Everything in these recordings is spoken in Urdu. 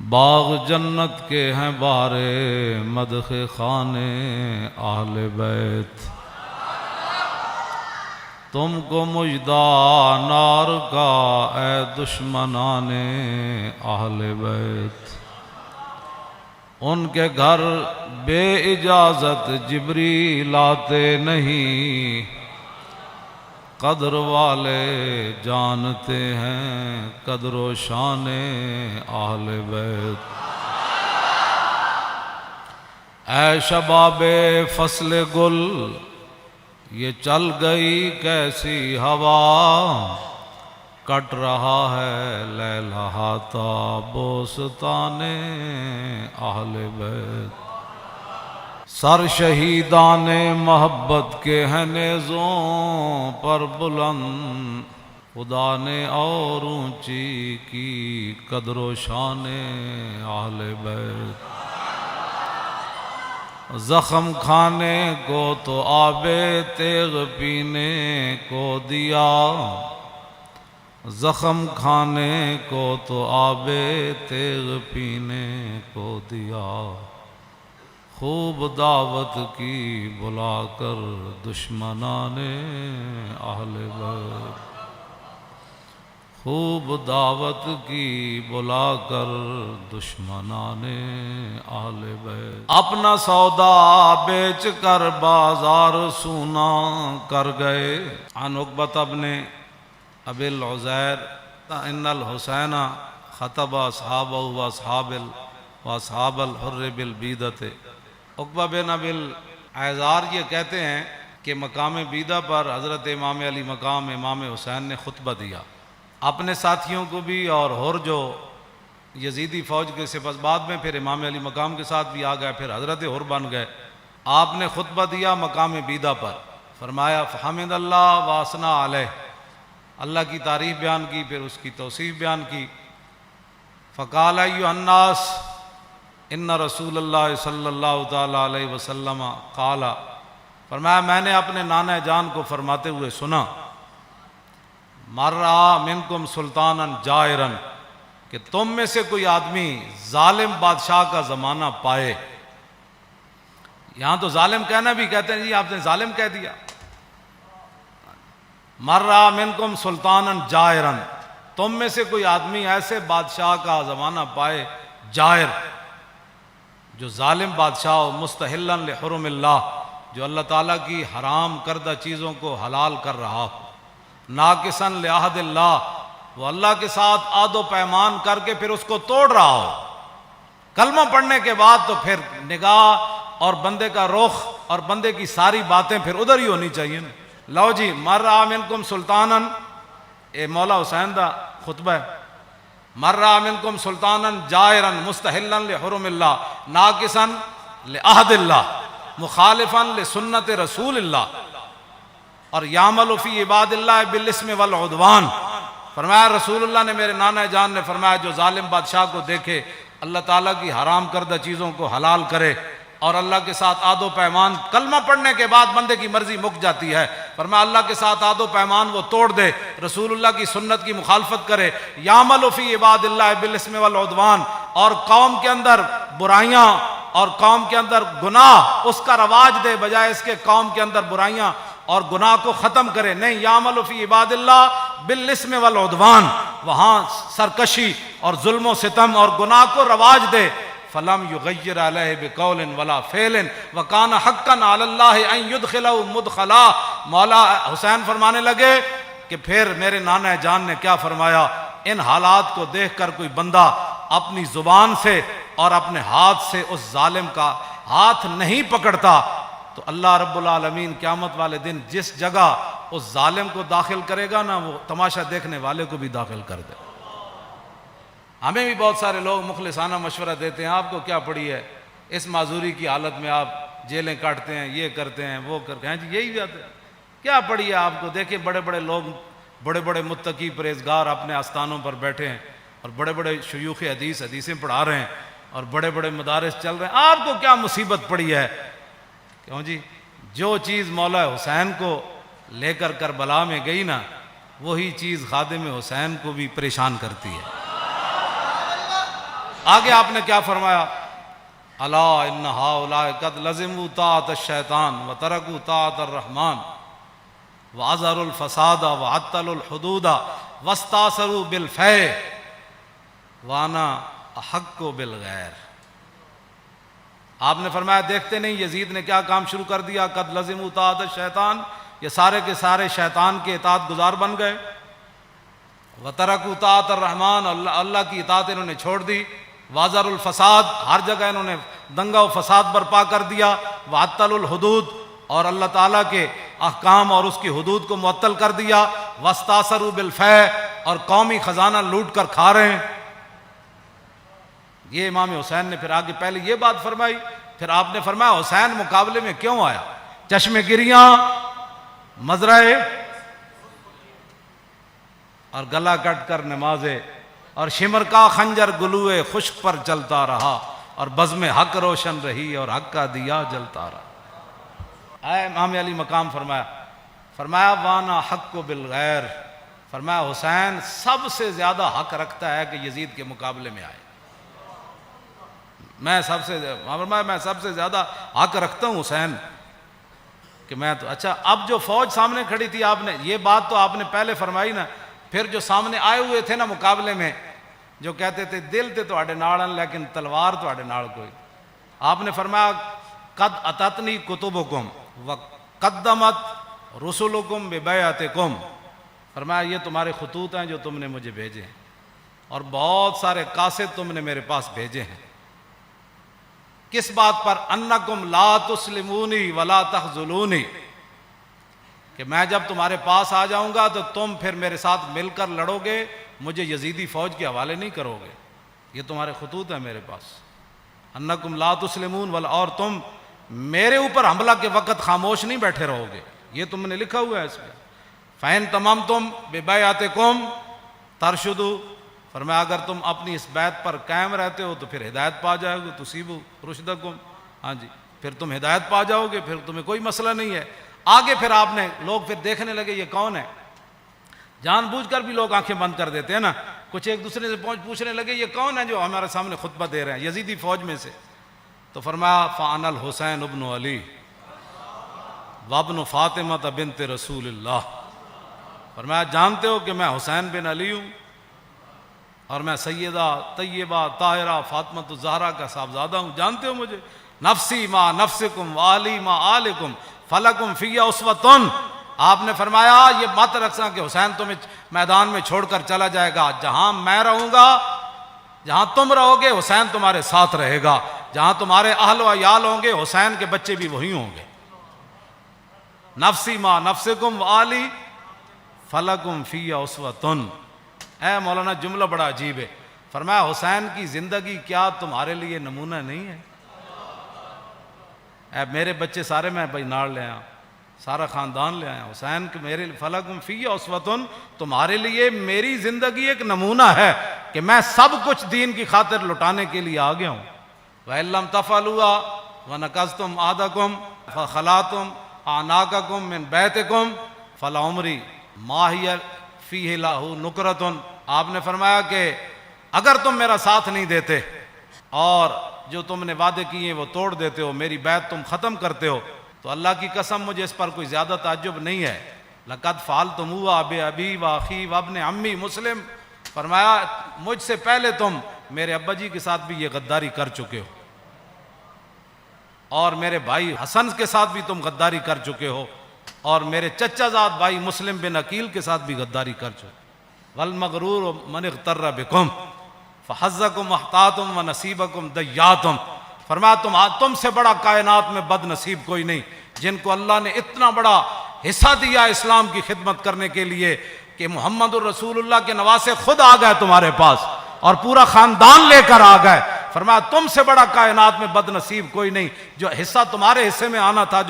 باغ جنت کے ہیں بارے مدح خانے اہل بیت، تم کو مژدہ نار کا اے دشمنان اہل بیت۔ ان کے گھر بے اجازت جبریل آتے نہیں، قدر والے جانتے ہیں قدر و شان اہل بیت۔ اے شباب فصل گل، یہ چل گئی کیسی ہوا، کٹ رہا ہے لہلہاتا بوستان اہل بیت۔ سر شہیدان محبت کے ہیں نیزوں پر بلند، خدا نے اور اونچی کی قدر و شان اہل بیت۔ زخم کھانے کو تو آب تیغ پینے کو دیا، زخم کھانے کو تو آب تیغ پینے کو دیا، خوب دعوت کی بلا کر دشمنان اہل بیت، خوب دعوت کی بلا کر دشمنان اہل بیت۔ اپنا سودا بیچ کر بازار سونا کر گئے۔ عن عقبۃ بن ابی العزیر ان الحسین خطب اصحابہ واصحاب الحر بالبیدۃ۔ عقبہ بن ابی العزار یہ کہتے ہیں کہ مقام بیدہ پر حضرت امام علی مقام امام حسین نے خطبہ دیا، اپنے ساتھیوں کو بھی، اور ہر جو یزیدی فوج کے سپس بعد میں پھر امام علی مقام کے ساتھ بھی آ گئے، پھر حضرت ہر بن گئے۔ آپ نے خطبہ دیا مقام بیدہ پر، فرمایا فحمد اللہ واسنا علیہ، اللہ کی تعریف بیان کی، پھر اس کی توصیف بیان کی۔ فقال ایھا الناس ان رسول اللہ صلی اللہ تعالی علیہ وسلم قال، فرمایا میں نے اپنے نانا جان کو فرماتے ہوئے سنا، مر رہا منکم سلطانا جائرا، کہ تم میں سے کوئی آدمی ظالم بادشاہ کا زمانہ پائے۔ یہاں تو ظالم کہنا بھی کہتے ہیں جی آپ نے ظالم کہہ دیا۔ مر رہا منکم سلطانا جائرا، تم میں سے کوئی آدمی ایسے بادشاہ کا زمانہ پائے، جائر جو ظالم بادشاہ ہو، مستحلا لحرم اللہ، جو اللہ تعالیٰ کی حرام کردہ چیزوں کو حلال کر رہا ہو، ناقصا لعہد اللہ، وہ اللہ کے ساتھ عہد و پیمان کر کے پھر اس کو توڑ رہا ہو۔ کلمہ پڑھنے کے بعد تو پھر نگاہ اور بندے کا رخ اور بندے کی ساری باتیں پھر ادھر ہی ہونی چاہیے نا۔ لو جی مر رہا منکم سلطانا، اے مولا حسین دا خطبہ ہے، مر رہا منکم سلطانا جائرا مستحلا لحرم اللہ ناقصا لعہد اللہ مخالفا لسنت رسول اللہ، اور یعمل فی عباد اللہ بالاسم والعدوان۔ فرمایا رسول اللہ نے، میرے نانا جان نے فرمایا جو ظالم بادشاہ کو دیکھے اللہ تعالیٰ کی حرام کردہ چیزوں کو حلال کرے اور اللہ کے ساتھ عہد و پیمان، کلمہ پڑھنے کے بعد بندے کی مرضی مک جاتی ہے، فرمایا اللہ کے ساتھ عہد و پیمان وہ توڑ دے، رسول اللہ کی سنت کی مخالفت کرے، یعمل فی عباد اللہ بالاسم والعدوان، اور قوم کے اندر برائیاں اور قوم کے اندر گناہ اس کا رواج دے، بجائے اس کے قوم کے اندر برائیاں اور گناہ کو ختم کرے، نہیں، یعمل فی عباد اللہ بالاسم والعدوان، وہاں سرکشی اور ظلم و ستم اور گناہ کو رواج دے۔ فلم یغیر علیہ بقول ولا فعل وکان حقا علی اللہ ان یدخلہ مدخلا۔ مولا حسین فرمانے لگے کہ پھر میرے نانا جان نے کیا فرمایا، ان حالات کو دیکھ کر کوئی بندہ اپنی زبان سے اور اپنے ہاتھ سے اس ظالم کا ہاتھ نہیں پکڑتا تو اللہ رب العالمین قیامت والے دن جس جگہ اس ظالم کو داخل کرے گا نا، وہ تماشا دیکھنے والے کو بھی داخل کر دے۔ ہمیں بھی بہت سارے لوگ مخلصانہ مشورہ دیتے ہیں، آپ کو کیا پڑی ہے، اس معذوری کی حالت میں آپ جیلیں کاٹتے ہیں، یہ کرتے ہیں، وہ کرتے ہیں، جی یہی بات ہے، کیا پڑی ہے آپ کو؟ دیکھیں بڑے بڑے لوگ، بڑے بڑے متقی پرہیزگار اپنے آستانوں پر بیٹھے ہیں، اور بڑے بڑے شیوخ حدیث حدیثیں پڑھا رہے ہیں، اور بڑے بڑے مدارس چل رہے ہیں، آپ کو کیا مصیبت پڑی ہے؟ کیوں جی؟ جو چیز مولا حسین کو لے کر کربلا میں گئی نا، وہی چیز خادم حسین کو بھی پریشان کرتی ہے۔ آگے آپ نے کیا فرمایا؟ الا ان ہؤلاء قد لزموا طاعۃ الشیطان وترکوا طاعۃ الرحمن واظہروا الفساد وعطلوا الحدود واستاثروا بالفیء وانا احق بالغیر۔ آپ نے فرمایا دیکھتے نہیں یزید نے کیا کام شروع کر دیا؟ قد لزموا طاعۃ الشیطان، یہ سارے کے سارے شیطان کے اطاعت گزار بن گئے۔ وترکوا طاعۃ الرحمن، اللہ کی اطاعت انہوں نے چھوڑ دی۔ واظہروا الفساد، ہر جگہ انہوں نے دنگا و فساد برپا کر دیا۔ وعطلوا الحدود، اور اللہ تعالیٰ کے احکام اور اس کی حدود کو معطل کر دیا۔ واستاثروا بالفیء، اور قومی خزانہ لوٹ کر کھا رہے ہیں۔ یہ امام حسین نے پھر آگے پہلے یہ بات فرمائی، پھر آپ نے فرمایا حسین مقابلے میں کیوں آیا؟ چشم گریاں، مزرعے اور گلا کٹ کر نمازے، اور شمر کا خنجر گلوئے خشک پر چلتا رہا، اور بزم حق روشن رہی اور حق کا دیا جلتا رہا۔ اے امام علی مقام فرمایا وانا حق بالغیر، فرمایا حسین سب سے زیادہ حق رکھتا ہے کہ یزید کے مقابلے میں آئے۔ میں سب سے زیادہ حق رکھتا ہوں حسین کہ میں تو اچھا اب جو فوج سامنے کھڑی تھی، آپ نے یہ بات تو آپ نے پہلے فرمائی نا، پھر جو سامنے آئے ہوئے تھے نا مقابلے میں، جو کہتے تھے دل تے تواڈے نال لیکن تلوار تواڈے نال کوئی، آپ نے فرمایا قد اتتنی کتبکم وقدمت رسلکم ببیعتکم، فرمایا یہ تمہارے خطوط ہیں جو تم نے مجھے بھیجے ہیں، اور بہت سارے قاصد تم نے میرے پاس بھیجے ہیں۔ کس بات پر؟ انکم لا تسلمونی ولا تخذلونی، کہ میں جب تمہارے پاس آ جاؤں گا تو تم پھر میرے ساتھ مل کر لڑو گے، مجھے یزیدی فوج کے حوالے نہیں کرو گے، یہ تمہارے خطوط ہیں میرے پاس۔ انکم لا تسلمون ولا، اور تم میرے اوپر حملہ کے وقت خاموش نہیں بیٹھے رہو گے، یہ تم نے لکھا ہوا ہے اس میں۔ فَإِن تَمَمْتُمْ بِبَيْعَتِكُمْ تَرْشُدُوا، فرمایا اگر تم اپنی اس بیعت پر قائم رہتے ہو تو پھر ہدایت پا جاؤ گے، تُصِيبُوا رُشْدَكُمْ، ہاں جی پھر تم ہدایت پا جاؤ گے، پھر تمہیں کوئی مسئلہ نہیں ہے۔ آگے پھر آپ نے لوگ پھر دیکھنے لگے یہ کون ہے، جان بوجھ کر بھی لوگ آنکھیں بند کر دیتے ہیں نا، کچھ ایک دوسرے سے پوچھنے لگے یہ کون ہے جو ہمارے سامنے خطبہ دے رہے ہیں یزیدی فوج میں سے، تو فرمایا فَأَنَا الْحُسَيْنُ ابْنُ عَلِي وَابْنُ فاطمہ بنت رسول اللہ، فرمایا جانتے ہو کہ میں حسین بن علی ہوں اور میں سیدہ طیبہ طاہرہ فاطمہ الزہرا کا صاحبزادہ ہوں، جانتے ہو مجھے؟ نفسی ما نفسکم والی ما آلکم فلکم فی اسوۃ، آپ نے فرمایا یہ مت رکھنا کہ حسین تمہیں میدان میں چھوڑ کر چلا جائے گا، جہاں میں رہوں گا، جہاں تم رہو گے حسین تمہارے ساتھ رہے گا، جہاں تمہارے اہل و عیال ہوں گے حسین کے بچے بھی وہی ہوں گے۔ نفسی ما نفسکم والی فلکم فی اسوۃ، اے مولانا جملہ بڑا عجیب ہے، فرمایا حسین کی زندگی کیا تمہارے لیے نمونہ نہیں ہے؟ اے میرے بچے سارے میں بھائی ناڑ لے آیا، سارا خاندان لے آیا، حسین کے میرے فلکم فی اسوۃ، تمہارے لیے میری زندگی ایک نمونہ ہے کہ میں سب کچھ دین کی خاطر لٹانے کے لیے آ گیا ہوں۔ وَإِن لَّمْ تَفْعَلُوا وَنَقَضْتُمْ عَهْدَكُمْ فَخَلَعْتُمْ أَعْنَاقَكُمْ مِنْ بَيْتِكُمْ فَلَعُمْرِي مَا هِيَ فِيهِ لَهُ نُكْرَةٌ، آپ نے فرمایا کہ اگر تم میرا ساتھ نہیں دیتے اور جو تم نے وعدے کیے وہ توڑ دیتے ہو، میری بیعت تم ختم کرتے ہو، تو اللہ کی قسم مجھے اس پر کوئی زیادہ تعجب نہیں ہے۔ لَقَدْ فَعَلْتُمُوهَا بِأَبِي وَأَخِي وَابْنِ عَمِّي مسلم، فرمایا مجھ سے پہلے تم میرے ابا جی کے ساتھ بھی یہ غداری کر چکے ہو، اور میرے بھائی حسن کے ساتھ بھی تم غداری کر چکے ہو، اور میرے چچا زاد بھائی مسلم بن عقیل کے ساتھ بھی غداری کر چکے۔ وَالْمَغْرُورُ مَنِ اغْتَرَّ بِكُمْ فَحَظَّكُمْ أَحْطَاطُمْ وَنَصِيبَكُمْ دَيَّاتُمْ، فرمایا تم سے بڑا کائنات میں بد نصیب کوئی نہیں، جن کو اللہ نے اتنا بڑا حصہ دیا اسلام کی خدمت کرنے کے لیے کہ محمد الرسول اللہ کے نواسے خود آ گئے تمہارے پاس اور پورا خاندان لے کر آ گئے، فرمایا تم سے بڑا کائنات میں بد نصیب کوئی نہیں، جو حصہ تمہارے حصے میں آنا تھا،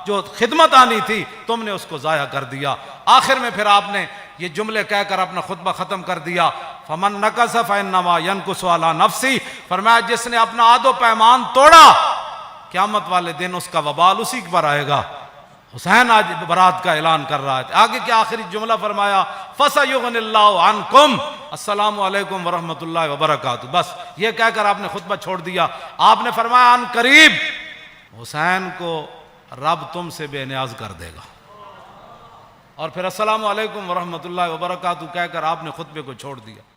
جو خدمت آنی تھی تم نے اس کو ضائع کر دیا۔ آخر میں پھر آپ نے یہ جملے کہہ کر اپنا خطبہ ختم کر دیا، فمن نقص فانما ينقص على نفسی، فرمایا جس نے اپنا عہد و پیمان توڑا قیامت والے دن اس کا وبال اسی پر آئے گا۔ حسین آج برات کا اعلان کر رہا ہے، آگے کیا آخری جملہ فرمایا، فَسَيُغْنِ اللَّهُ عَنْكُمْ، السلام علیکم ورحمۃ اللہ وبرکاتہ، بس یہ کہہ کر آپ نے خطبہ چھوڑ دیا۔ آپ نے فرمایا ان قریب حسین کو رب تم سے بے نیاز کر دے گا، اور پھر السلام علیکم ورحمۃ اللہ وبرکاتہ کہہ کر آپ نے خطبے کو چھوڑ دیا۔